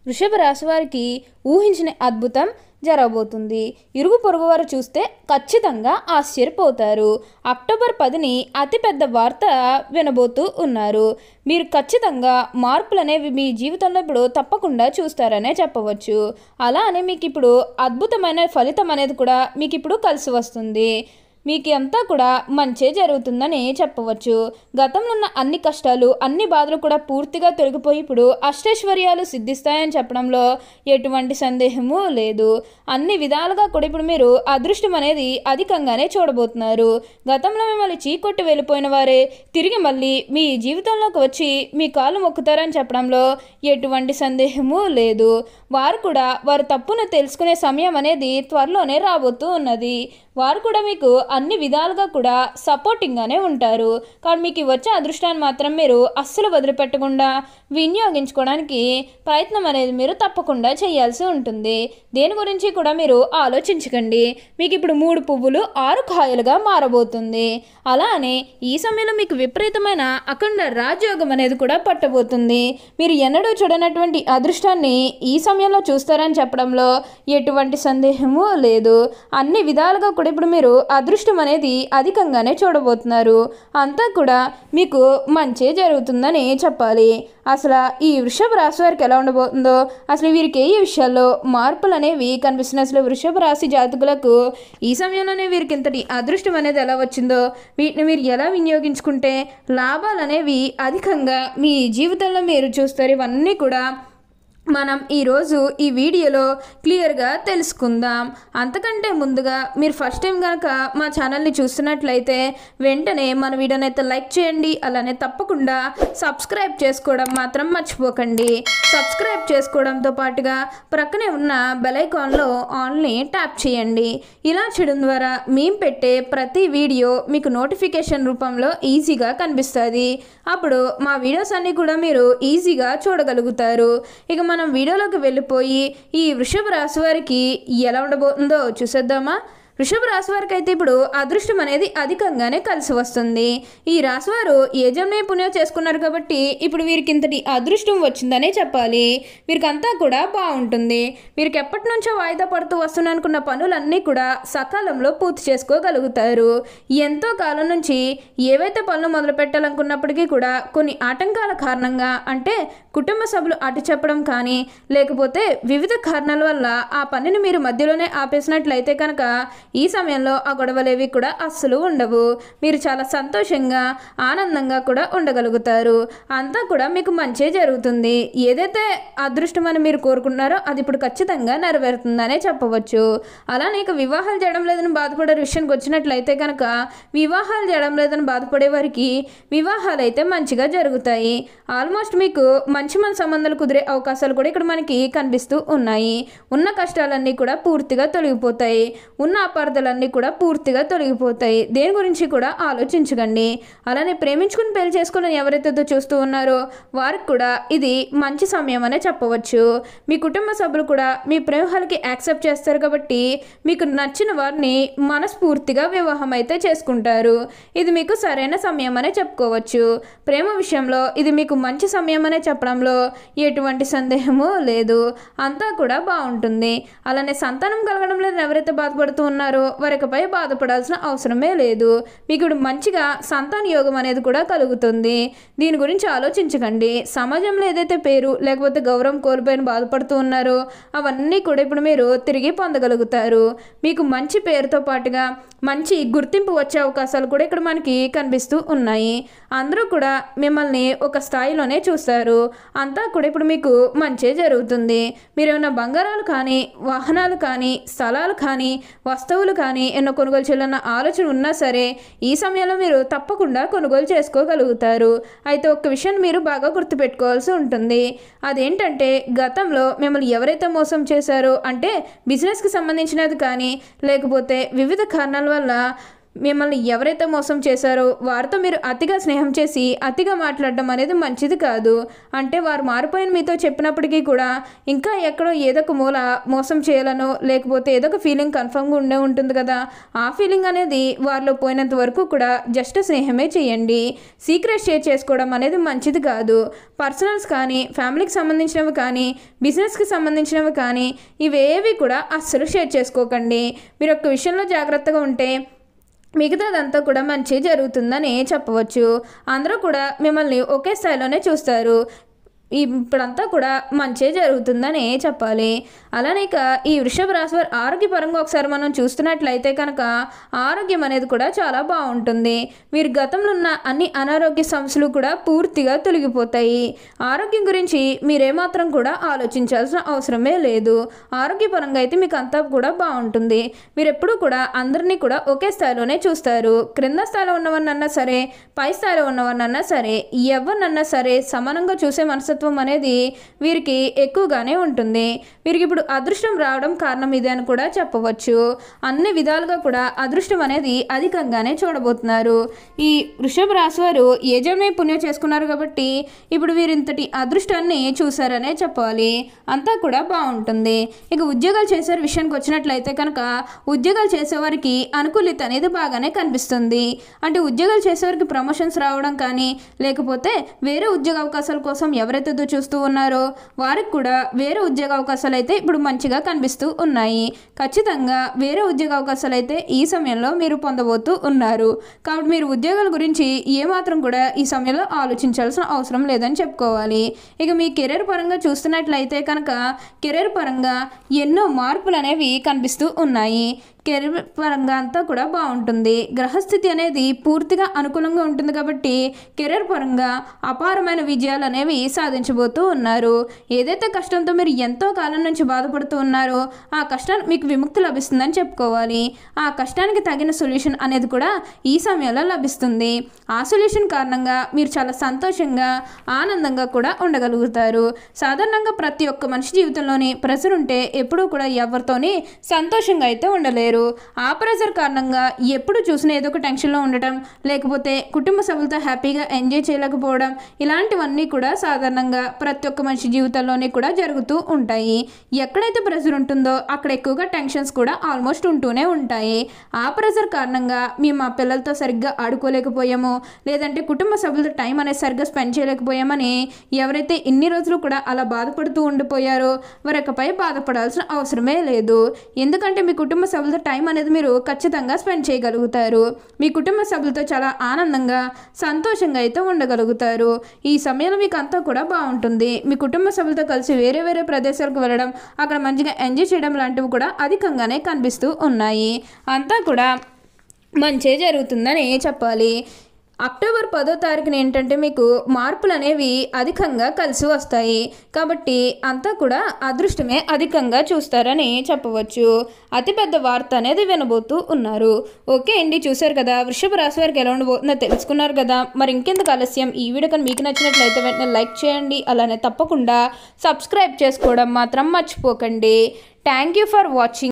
వృషభ రాశి వారికి ఊహించిన అద్భుతం జరగబోతుంది. ఇరుగు పొరుగు వారు చూస్తే ఖచ్చితంగా ఆశ్చర్యపోతారు. అక్టోబర్ 10ని అతిపెద్ద వార్త వినబోతూ ఉన్నారు. మీరు ఖచ్చితంగా మార్పులు అనేవి మీ జీవితంలో ఇప్పుడు తప్పకుండా చూస్తారనే చెప్పవచ్చు. అలా అని మీకు ఇప్పుడు అద్భుతమైన ఫలితం అనేది కూడా మీకు ఇప్పుడు కలిసి వస్తుంది. మీకు అంతా కూడా మంచే జరుగుతుందని చెప్పవచ్చు. గతంలో ఉన్న అన్ని కష్టాలు అన్ని బాధలు కూడా పూర్తిగా తొలగిపోయి ఇప్పుడు అష్టైశ్వర్యాలు సిద్ధిస్తాయని చెప్పడంలో ఎటువంటి సందేహము లేదు. అన్ని విధాలుగా కూడా ఇప్పుడు మీరు అదృష్టం అనేది అధికంగానే చూడబోతున్నారు. గతంలో మిమ్మల్ని చీకొట్టి వెళ్ళిపోయిన వారే తిరిగి మళ్ళీ మీ జీవితంలోకి వచ్చి మీ కాళ్ళు మొక్కుతారని చెప్పడంలో ఎటువంటి సందేహము లేదు. వారు కూడా వారి తప్పును తెలుసుకునే సమయం అనేది త్వరలోనే రాబోతూ ఉన్నది. వారు కూడా మీకు అన్ని విధాలుగా కూడా సపోర్టింగ్గానే ఉంటారు. కానీ మీకు వచ్చే అదృష్టాన్ని మాత్రం మీరు అస్సలు వదిలిపెట్టకుండా వినియోగించుకోవడానికి ప్రయత్నం అనేది మీరు తప్పకుండా చేయాల్సి ఉంటుంది. దేని గురించి కూడా మీరు ఆలోచించకండి. మీకు ఇప్పుడు 3 పువ్వులు 6 కాయలుగా మారబోతుంది. అలానే ఈ సమయంలో మీకు విపరీతమైన అఖండ రాజయోగం అనేది కూడా పట్టబోతుంది. మీరు ఎన్నడూ చూడనటువంటి అదృష్టాన్ని ఈ సమయంలో చూస్తారని చెప్పడంలో ఎటువంటి సందేహము లేదు. అన్ని విధాలుగా కూడా ఇప్పుడు మీరు అదృష్టం అనేది అధికంగానే చూడబోతున్నారు. అంతా కూడా మీకు మంచి జరుగుతుందని చెప్పాలి. అసలు ఈ వృషభ రాశి వారికి ఎలా ఉండబోతుందో, అసలు వీరికి ఏ విషయాల్లో మార్పులు అనేవి కనిపిస్తున్నాయి, అసలు వృషభ రాశి జాతకులకు ఈ సమయంలోనే వీరికి ఇంతటి అదృష్టం అనేది ఎలా వచ్చిందో, వీటిని మీరు ఎలా వినియోగించుకుంటే లాభాలు అనేవి అధికంగా మీ జీవితంలో మీరు చూస్తారు, ఇవన్నీ కూడా మనం ఈరోజు ఈ వీడియోలో క్లియర్గా తెలుసుకుందాం. అంతకంటే ముందుగా మీరు ఫస్ట్ టైం కనుక మా ఛానల్ని చూస్తున్నట్లయితే వెంటనే మన వీడియోని అయితే లైక్ చేయండి. అలానే తప్పకుండా సబ్స్క్రైబ్ చేసుకోవడం మాత్రం మర్చిపోకండి. సబ్స్క్రైబ్ చేసుకోవడంతో పాటుగా ప్రక్కనే ఉన్న బెల్ ఐకాన్లో ఆల్ని ట్యాప్ చేయండి. ఇలా చేయడం ద్వారా మేము పెట్టే ప్రతి వీడియో మీకు నోటిఫికేషన్ రూపంలో ఈజీగా కనిపిస్తుంది. అప్పుడు మా వీడియోస్ అన్నీ కూడా మీరు ఈజీగా చూడగలుగుతారు. ఇక మనం వీడియోలోకి వెళ్ళిపోయి ఈ వృషభ రాశి వారికి ఎలా ఉండబోతుందో చూసేద్దామా. వృషభ రాశి వారికి అయితే ఇప్పుడు అదృష్టం అనేది అధికంగానే కలిసి వస్తుంది. ఈ రాశివారు ఏ జన్మ పుణ్యం చేసుకున్నారు కాబట్టి ఇప్పుడు వీరికి ఇంతటి అదృష్టం వచ్చిందనే చెప్పాలి. వీరికంతా కూడా బాగుంటుంది. వీరికి ఎప్పటి నుంచో వాయిదా పడుతూ వస్తున్న అనుకున్న పనులన్నీ కూడా సకాలంలో పూర్తి చేసుకోగలుగుతారు. ఎంతో కాలం నుంచి ఏవైతే పనులు మొదలు పెట్టాలనుకున్నప్పటికీ కూడా కొన్ని ఆటంకాల కారణంగా, అంటే కుటుంబ సభ్యులు అటు చెప్పడం కానీ లేకపోతే వివిధ కారణాల వల్ల ఆ పనిని మీరు మధ్యలోనే ఆపేసినట్లయితే కనుక ఈ సమయంలో ఆ గొడవలేవి కూడా అస్సలు ఉండవు. మీరు చాలా సంతోషంగా ఆనందంగా కూడా ఉండగలుగుతారు. అంతా కూడా మీకు మంచి జరుగుతుంది. ఏదైతే అదృష్టం అని మీరు కోరుకున్నారో అది ఇప్పుడు ఖచ్చితంగా నెరవేరుతుందనే చెప్పవచ్చు. అలానే ఇక వివాహాలు చేయడం లేదని బాధపడే విషయానికి వచ్చినట్లయితే కనుక వివాహాలు చేయడం లేదని బాధపడే వారికి వివాహాలు అయితే మంచిగా జరుగుతాయి. ఆల్మోస్ట్ మీకు మంచి సంబంధాలు కుదిరే అవకాశాలు కూడా ఇక్కడ మనకి కనిపిస్తూ ఉన్నాయి. ఉన్న కష్టాలన్నీ కూడా పూర్తిగా తొలగిపోతాయి. ఉన్న అపార్థాలన్నీ కూడా పూర్తిగా తొలగిపోతాయి. దేని గురించి కూడా ఆలోచించకండి. అలానే ప్రేమించుకుని పెళ్లి చేసుకోవాలని ఎవరైతే చూస్తూ ఉన్నారో వారికి కూడా ఇది మంచి సమయం అనే చెప్పవచ్చు. మీ కుటుంబ సభ్యులు కూడా మీ ప్రేమహాలకి యాక్సెప్ట్ చేస్తారు కాబట్టి మీకు నచ్చిన వారిని మనస్ఫూర్తిగా వివాహం అయితే చేసుకుంటారు. ఇది మీకు సరైన సమయం అనే చెప్పుకోవచ్చు. ప్రేమ విషయంలో ఇది మీకు మంచి సమయం అనే చెప్పడంలో ఎటువంటి సందేహము లేదు. అంతా కూడా బాగుంటుంది. అలానే సంతానం కలగడం లేదని ఎవరైతే బాధపడుతూ ఉన్నారో వారికపై బాధపడాల్సిన అవసరమే లేదు. మీకు మంచిగా సంతాన యోగం అనేది కూడా కలుగుతుంది. దీని గురించి ఆలోచించకండి. సమాజంలో ఏదైతే పేరు లేకపోతే గౌరవం కోల్పోయిన బాధపడుతూ ఉన్నారో అవన్నీ కూడా ఇప్పుడు మీరు తిరిగి పొందగలుగుతారు. మీకు మంచి పేరుతో పాటుగా మంచి గుర్తింపు వచ్చే అవకాశాలు కూడా ఇక్కడ మనకి కనిపిస్తూ ఉన్నాయి. అందరూ కూడా మిమ్మల్ని ఒక స్థాయిలోనే చూస్తారు. అంతా కూడా ఇప్పుడు మీకు మంచి జరుగుతుంది. మీరు ఏమైనా బంగారాలు కానీ వాహనాలు కానీ స్థలాలు కానీ వస్తువులు కానీ ఎన్నో కొనుగోలు చేయాలన్న ఆలోచన ఉన్నా సరే ఈ సమయంలో మీరు తప్పకుండా కొనుగోలు చేసుకోగలుగుతారు. అయితే ఒక్క విషయాన్ని మీరు బాగా గుర్తుపెట్టుకోవాల్సి ఉంటుంది. అదేంటంటే గతంలో మిమ్మల్ని ఎవరైతే మోసం చేశారో, అంటే బిజినెస్కి సంబంధించినది కానీ లేకపోతే వివిధ కారణాల వల్ల మిమ్మల్ని ఎవరైతే మోసం చేశారో వారితో మీరు అతిగా స్నేహం చేసి అతిగా మాట్లాడడం అనేది మంచిది కాదు. అంటే వారు మారిపోయిన మీతో చెప్పినప్పటికీ కూడా ఇంకా ఎక్కడో ఏదో ఒక మూల మోసం చేయాలనో లేకపోతే ఏదో ఒక ఫీలింగ్ కన్ఫర్మ్గా ఉండే ఉంటుంది కదా, ఆ ఫీలింగ్ అనేది వారిలో పోయినంత వరకు కూడా జస్ట్ స్నేహమే చేయండి. సీక్రెట్ షేర్ చేసుకోవడం అనేది మంచిది కాదు. పర్సనల్స్ కానీ, ఫ్యామిలీకి సంబంధించినవి కానీ, బిజినెస్కి సంబంధించినవి కానీ ఇవేవి కూడా అస్సలు షేర్ చేసుకోకండి. మీరు ఒక్క విషయంలో జాగ్రత్తగా ఉంటే మిగతాదంతా కూడా మంచి జరుగుతుందని చెప్పవచ్చు. అందరూ కూడా మిమ్మల్ని ఒకే స్థాయిలోనే చూస్తారు. ఇప్పుడంతా కూడా మంచి జరుగుతుందని చెప్పాలి. అలానే ఇక ఈ వృషభ రాశి వారి ఆరోగ్యపరంగా ఒకసారి మనం చూస్తున్నట్లయితే కనుక ఆరోగ్యం అనేది కూడా చాలా బాగుంటుంది. వీరి గతంలో ఉన్న అన్ని అనారోగ్య సమస్యలు కూడా పూర్తిగా తొలగిపోతాయి. ఆరోగ్యం గురించి మీరేమాత్రం కూడా ఆలోచించాల్సిన అవసరమే లేదు. ఆరోగ్యపరంగా అయితే మీకు అంతా కూడా బాగుంటుంది. మీరు ఎప్పుడూ కూడా అందరినీ కూడా ఒకే స్థాయిలోనే చూస్తారు. క్రింద స్థాయిలో ఉన్నవన్నన్నా సరే, పై స్థాయిలో ఉన్నవన్నన్నా సరే, ఎవరినన్నా సరే సమానంగా చూసే మనసు అనేది వీరికి ఎక్కువగానే ఉంటుంది. వీరికి ఇప్పుడు అదృష్టం రావడం కారణం ఇదే అని కూడా చెప్పవచ్చు. అన్ని విధాలుగా కూడా అదృష్టం అనేది అధికంగానే చూడబోతున్నారు. ఈ వృషభ రాశి వారు ఏ జన్మే పుణ్యం చేసుకున్నారు కాబట్టి ఇప్పుడు వీరింతటి అదృష్టాన్ని చూసారనే చెప్పాలి. అంతా కూడా బాగుంటుంది. ఇక ఉద్యోగాలు చేసే విషయానికి వచ్చినట్లయితే కనుక ఉద్యోగాలు చేసేవారికి అనుకూలిత అనేది బాగానే కనిపిస్తుంది. అంటే ఉద్యోగాలు చేసేవారికి ప్రమోషన్స్ రావడం కానీ, లేకపోతే వేరే ఉద్యోగ అవకాశాల కోసం ఎవరైతే చూస్తూ ఉన్నారో వారికి కూడా వేరే ఉద్యోగ అవకాశాలు అయితే ఇప్పుడు మంచిగా కనిపిస్తూ ఉన్నాయి. ఖచ్చితంగా వేరే ఉద్యోగ అవకాశాలు అయితే ఈ సమయంలో మీరు పొందబోతూ ఉన్నారు. కాబట్టి మీరు ఉద్యోగాల గురించి ఏమాత్రం కూడా ఈ సమయంలో ఆలోచించాల్సిన అవసరం లేదని చెప్పుకోవాలి. ఇక మీ కెరీర్ పరంగా చూస్తున్నట్లయితే కనుక కెరీర్ పరంగా ఎన్నో మార్పులు అనేవి కనిపిస్తూ ఉన్నాయి. కెరీర్ పరంగా అంతా కూడా బాగుంటుంది. గ్రహస్థితి అనేది పూర్తిగా అనుకూలంగా ఉంటుంది కాబట్టి కెరీర్ పరంగా అపారమైన విజయాలు అనేవి సాధించబోతూ ఉన్నారు. ఏదైతే కష్టంతో మీరు ఎంతో కాలం నుంచి బాధపడుతూ ఉన్నారో ఆ కష్టానికి మీకు విముక్తి లభిస్తుందని చెప్పుకోవాలి. ఆ కష్టానికి తగిన సొల్యూషన్ అనేది కూడా ఈ సమయంలో లభిస్తుంది. ఆ సొల్యూషన్ కారణంగా మీరు చాలా సంతోషంగా, ఆనందంగా కూడా ఉండగలుగుతారు. సాధారణంగా ప్రతి ఒక్క మనిషి జీవితంలోని ప్రెషర్ ఉంటే ఎప్పుడూ కూడా ఎవరితోని సంతోషంగా అయితే ఉండలేరు. ఆ ప్రెషర్ కారణంగా ఎప్పుడు చూసినా ఏదో ఒక టెన్షన్లో ఉండటం, లేకపోతే కుటుంబ సభ్యులతో హ్యాపీగా ఎంజాయ్ చేయలేకపోవడం, ఇలాంటివన్నీ కూడా సాధారణంగా ప్రతి ఒక్క మనిషి జీవితంలోనే కూడా జరుగుతూ ఉంటాయి. ఎక్కడైతే ప్రెషర్ ఉంటుందో అక్కడ ఎక్కువగా టెన్షన్స్ కూడా ఆల్మోస్ట్ ఉంటూనే ఉంటాయి. ఆ ప్రెషర్ కారణంగా మేము మా పిల్లలతో సరిగ్గా ఆడుకోలేకపోయాము, లేదంటే కుటుంబ సభ్యులతో టైం అనేది సరిగ్గా స్పెండ్ చేయలేకపోయామని ఎవరైతే ఇన్ని రోజులు కూడా అలా బాధపడుతూ ఉండిపోయారో వారిపై బాధపడాల్సిన అవసరమే లేదు. ఎందుకంటే మీ కుటుంబ సభ్యులతో టైం అనేది మీరు ఖచ్చితంగా స్పెండ్ చేయగలుగుతారు. మీ కుటుంబ సభ్యులతో చాలా ఆనందంగా, సంతోషంగా అయితే ఉండగలుగుతారు. ఈ సమయంలో మీకు అంతా కూడా బాగుంటుంది. మీ కుటుంబ సభ్యులతో కలిసి వేరే వేరే ప్రదేశాలకు వెళ్ళడం, అక్కడ మంచిగా ఎంజాయ్ చేయడం లాంటివి కూడా అధికంగానే కనిపిస్తూ ఉన్నాయి. అంతా కూడా మంచి జరుగుతుందని చెప్పాలి. అక్టోబర్ 10వ తారీఖున ఏంటంటే మీకు మార్పులు అనేవి అధికంగా కలిసి వస్తాయి. కాబట్టి అంతా కూడా అదృష్టమే అధికంగా చూస్తారని చెప్పవచ్చు. అతిపెద్ద వార్త అనేది వినబోతూ ఉన్నారు. ఓకే అండి, చూశారు కదా వృషభ రాశి వారికి ఎలా ఉండబోతుందో తెలుసుకున్నారు కదా. మరి ఇంకెందుకు ఆలస్యం, ఈ వీడియో కానీ మీకు నచ్చినట్లయితే వెంటనే లైక్ చేయండి. అలానే తప్పకుండా సబ్స్క్రైబ్ చేసుకోవడం మాత్రం మర్చిపోకండి. Thank you for watching.